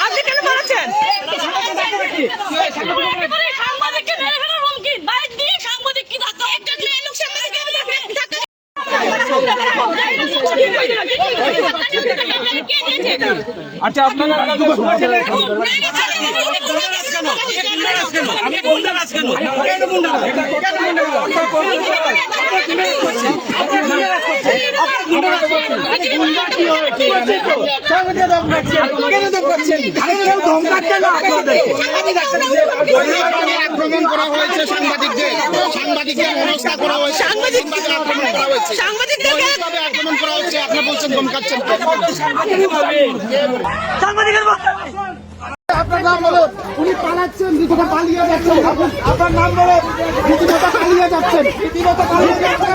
আপনি কেন মারাচ্ছেন? আচ্ছা আপনারা আক্রমণ করা হয়েছে সাংবাদিকদের হেনস্থা করা হয়েছে সাংবাদিকদের আক্রমণ করা হচ্ছে। আপনি বলছেন ধমকাচ্ছেন। আপনার নাম বলুন। উনি পালাচ্ছেন, রীতিমতো পালিয়ে যাচ্ছেন। আপনার নাম বলুন। রীতিমতো পালিয়ে যাচ্ছেন, রীতিমতো পালিয়ে যাচ্ছেন।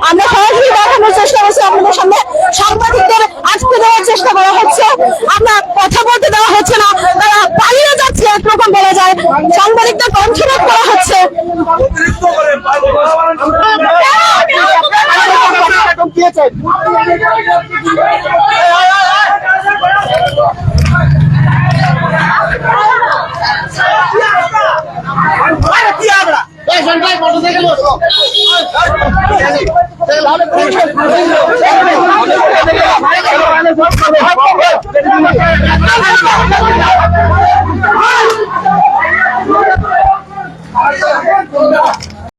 আমরা সরাসরি দেখানোর চেষ্টা করছি আপনাদের সামনে। সাংবাদিকদের আটকে দেওয়ার চেষ্টা করা হচ্ছে, আমরা কথা বলতে দেওয়া হচ্ছে না, তারা পালিয়ে যাচ্ছে একরকম বলা যায়। সাংবাদিকদের কণ্ঠরোধ করা হচ্ছে। মোটরসাইকেল